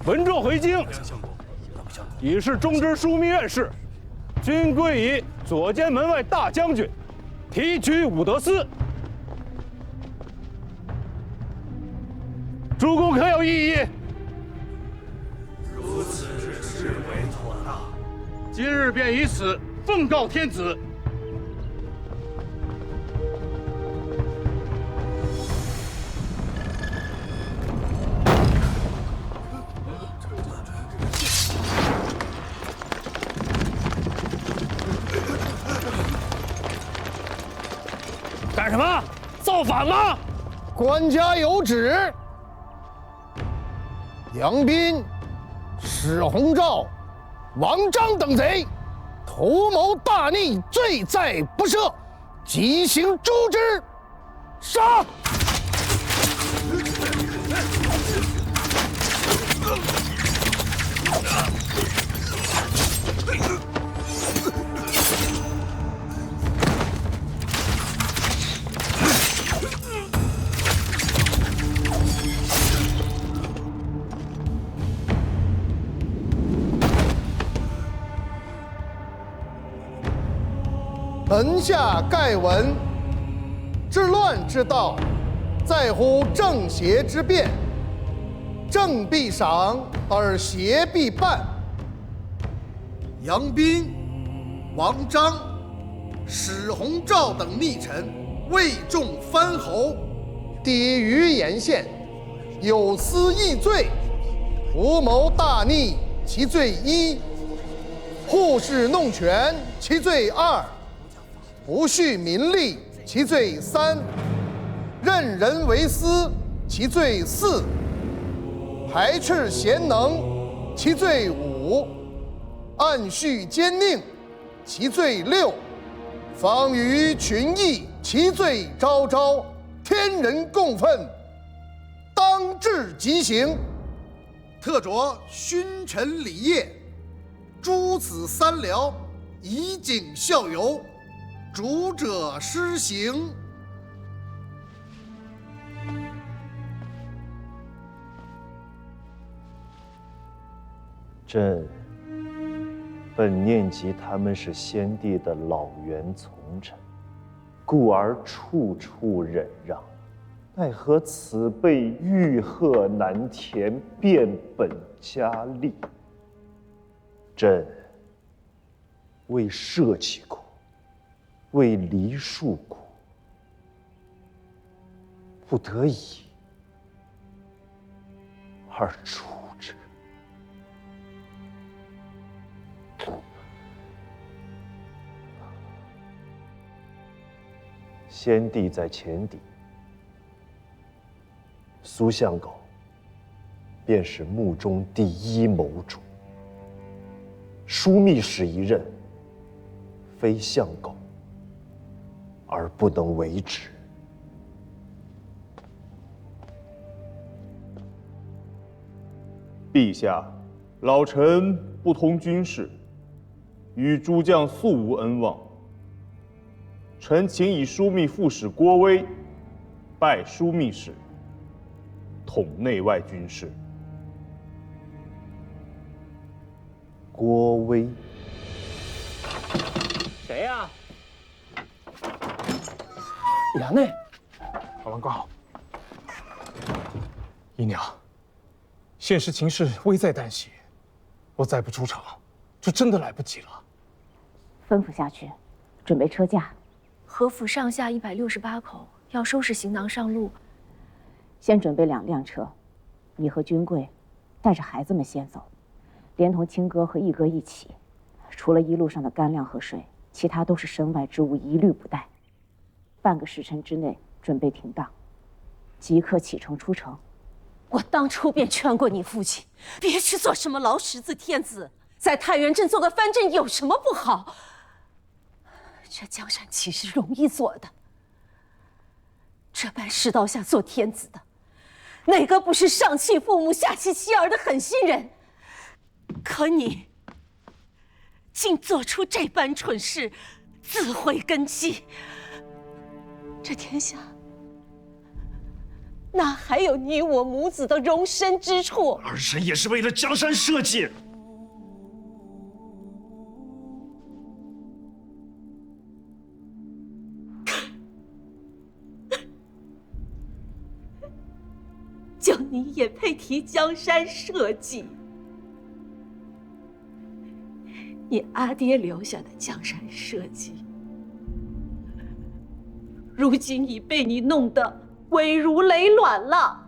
闻状回京，已是中之枢密院事，均归以左监门外大将军提举武德司。诸公可有异议？如此至为妥当。今日便以此奉告天子。干什么？造反吗？官家有旨。杨斌、史洪昭、王章等贼，图谋大逆，罪在不赦，即行诛之。杀！门下盖闻，治乱之道，在乎正邪之辨。正必赏，而邪必办。杨斌、王章、史洪昭等逆臣，为众藩侯，抵于沿县，有司议罪，图谋大逆，其罪一；护市弄权，其罪二；不恤民利，其罪三；任人为私，其罪四；排斥贤能，其罪五；暗恤奸佞，其罪六；访于群议，其罪昭昭。天人共愤，当治极刑。特着勋臣礼业，诸子三僚，以儆效尤，主者施行。朕本念及他们是先帝的老元从臣，故而处处忍让，奈何此辈欲壑难填，变本加厉。朕为社稷苦，为梨树苦，不得已而处之。先帝在前邸，苏相狗便是幕中第一谋主。枢密使一任，非相狗而不能为之。陛下，老臣不通军事，与诸将素无恩望。臣请以枢密副使郭威拜枢密使，统内外军事。郭威，谁呀？衙内，老王官好。姨娘，现实情势危在旦夕，我再不出场，就真的来不及了。吩咐下去，准备车驾。何府上下168口，要收拾行囊上路。先准备2辆车，你和君贵带着孩子们先走，连同亲哥和义哥一起。除了一路上的干粮和水，其他都是身外之物，一律不带。半个时辰之内准备停当，即刻启程出城。我当初便劝过你父亲，别去做什么劳什子天子，在太原镇做个藩镇有什么不好？这江山岂是容易做的？这般世道下做天子的，哪个不是上弃父母下弃妻儿的狠心人？可你竟做出这般蠢事，自毁根基。这天下哪还有你我母子的容身之处？儿臣也是为了江山社稷。就你也配提江山社稷？你阿爹留下的江山社稷，如今已被你弄得危如累卵了。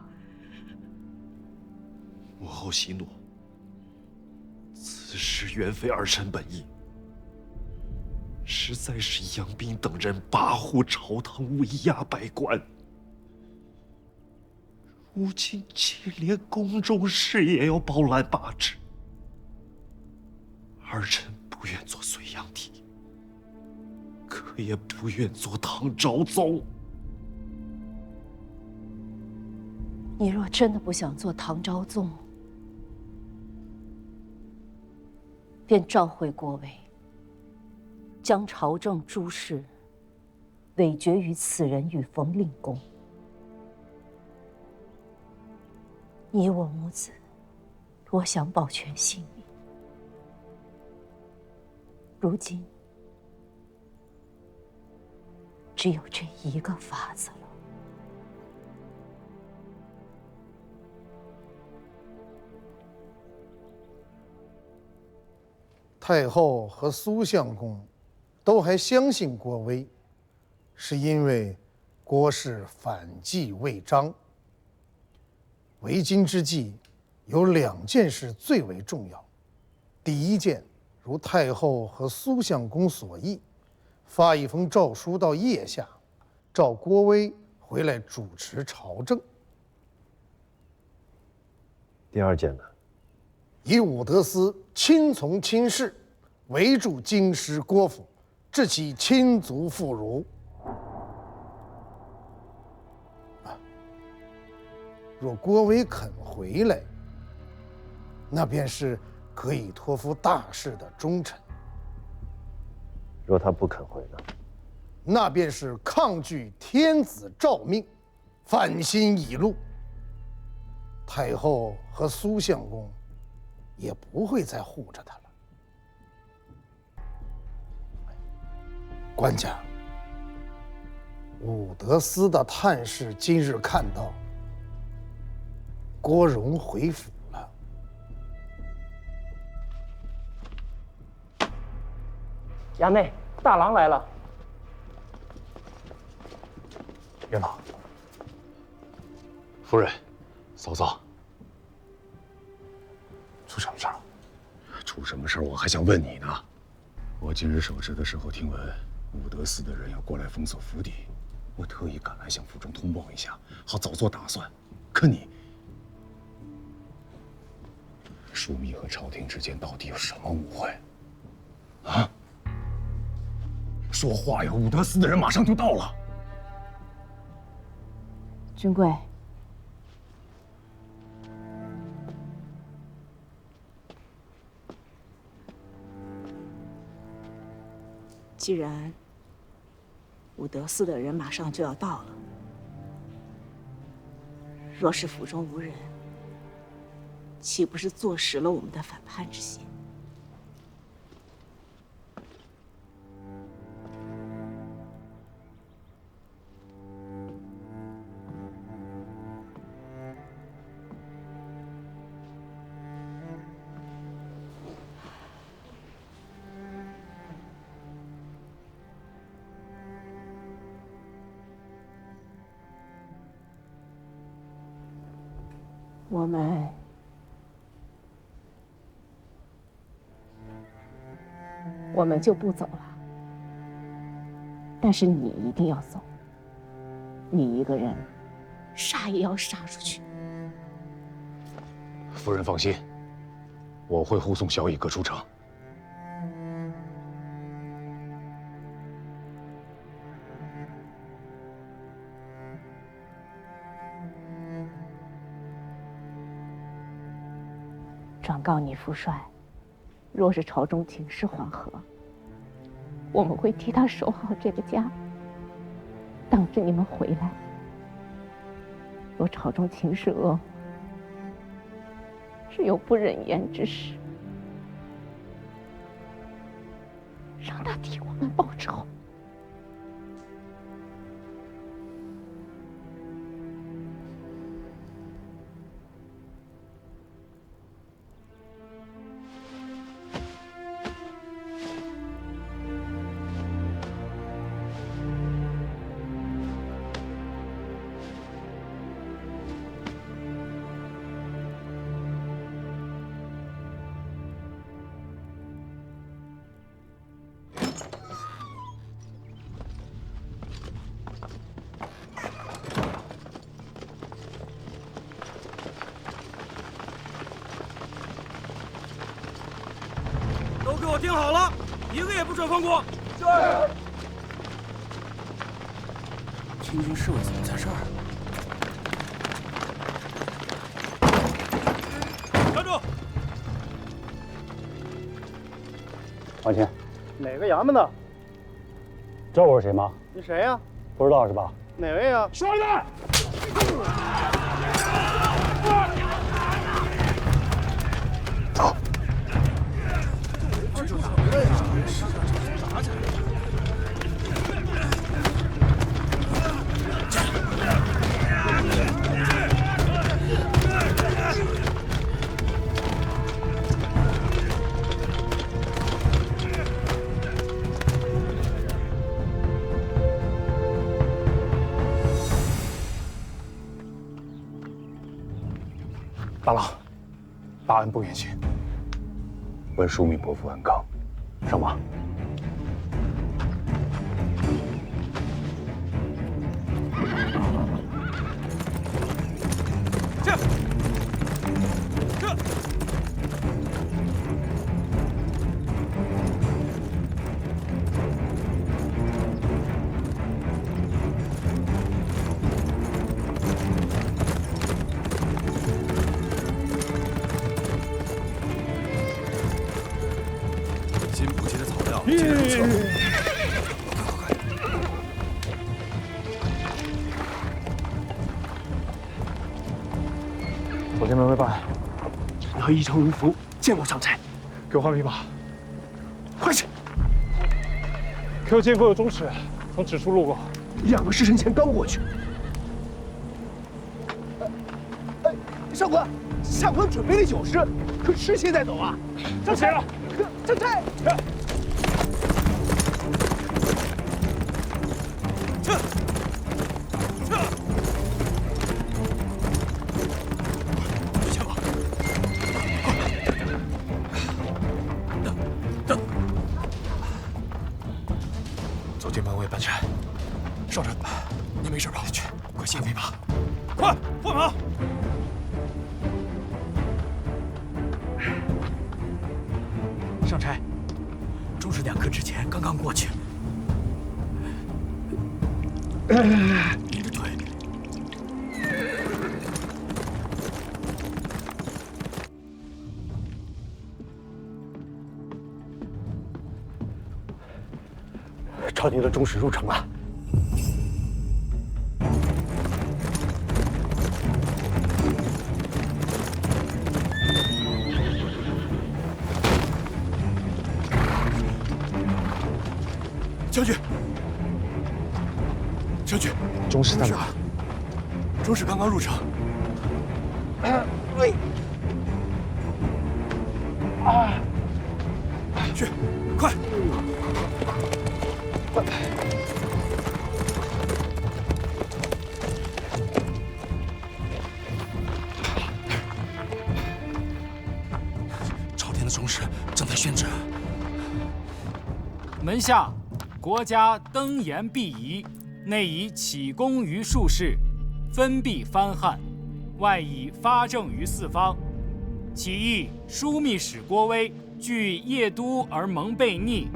母后息怒，此事原非儿臣本意，实在是杨斌等人跋扈朝堂，威压百官。如今竟连宫中事也要包揽把持，儿臣不愿做隋炀帝，可也不愿做唐昭宗。你若真的不想做唐昭宗，便召回郭威，将朝政诸事委决于此人与冯令公。你我母子多想保全性命，如今只有这一个法子了。太后和苏相公都还相信郭威，是因为郭氏反计未彰。为今之计，有2件事最为重要。第一件，如太后和苏相公所议，发一封诏书到腋下，召郭威回来主持朝政。第2件呢？以武德司亲从亲事，围住京师郭府，致其亲族妇孺。若郭威肯回来，那便是可以托付大事的忠臣；若他不肯回呢？那便是抗拒天子诏命，反心已露。太后和苏相公也不会再护着他了。官家，武德司的探视今日看到郭荣回府了。衙内，大郎来了。元老，夫人，嫂嫂，出什么事了？出什么事我还想问你呢。我今日守职的时候，听闻武德司的人要过来封锁府邸，我特意赶来向府中通报一下，好早做打算。可你，枢密和朝廷之间到底有什么误会？啊？说话呀！武德司的人马上就到了。君贵，既然武德司的人马上就要到了，若是府中无人，岂不是坐实了我们的反叛之心？我们就不走了，但是你一定要走。你一个人，杀也要杀出去。夫人放心，我会护送小乙哥出城。转告你父帅，若是朝中情势缓和，我们会替他守好这个家，等着你们回来。若朝中情势恶化，只有不忍言之时，让他替我们报仇。都给我听好了，一个也不准放过！是。清军侍卫怎么在这儿？站住！王钦，哪个衙门的？知道我是谁吗？你谁呀？不知道是吧？哪位呀？说的。走。这就打回来呀！打起来！大郎，大恩不远行。问枢密伯父安康，上马。这。新补齐的草料，接着撤。快！左监门卫办，陈和一城如服，见过上差。给我换琵琶，快去！Q 监国有中使从指处路过，2个时辰前刚过去。上官，下官准备了酒食，可吃些再走啊！上差了，上差。左监门卫半山，少臣，你没事吧？去，快卸琵琶，快换马！上差，中使2刻之前刚刚过去。你的腿。朝廷的中使入城了。将军，将军，中使在哪？中使刚刚入城。去，快！朝廷的中使正在宣旨。门下，国家登严必仪，内以启功于术士，分币藩汉，外以发政于四方。起义枢密使郭威，据邺都而蒙悖逆，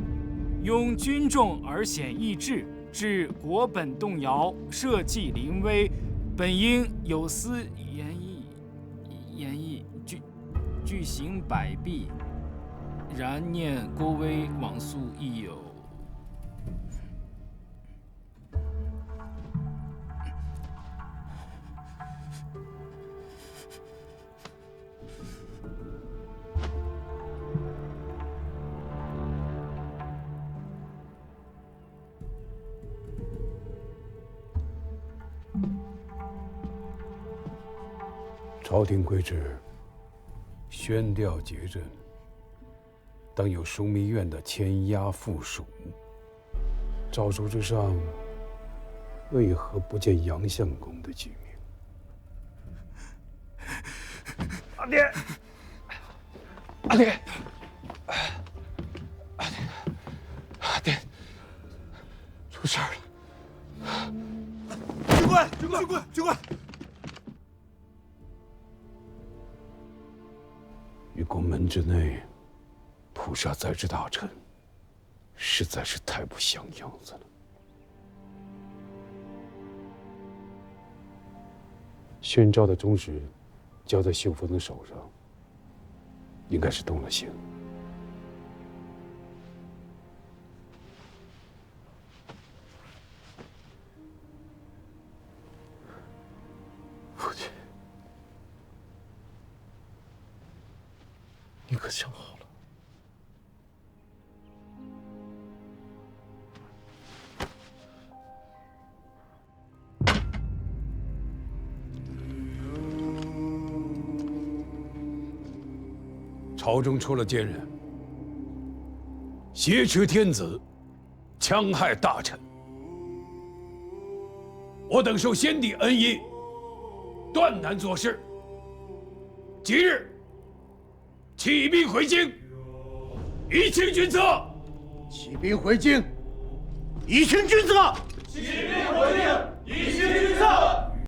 拥军众而显意志，致国本动摇，社稷临危，本应有司言议具行百弊，然念郭威往速亦有。朝廷规制，宣调节镇，当有枢密院的牵押附属。诏书之上，为何不见杨相公的举名？阿爹，阿爹，阿爹，出事儿了！军官，军官，军官，军官！于宫门之内，捕杀在职大臣，实在是太不像样子了。宣诏的中旨交在秀峰的手上，应该是动了刑。父亲，你可想好了？朝中出了奸人，挟持天子，戕害大臣。我等受先帝恩荫，断难做事。即日起兵回京，以清君侧。起兵回京，以清君侧。起兵回京，以清君侧。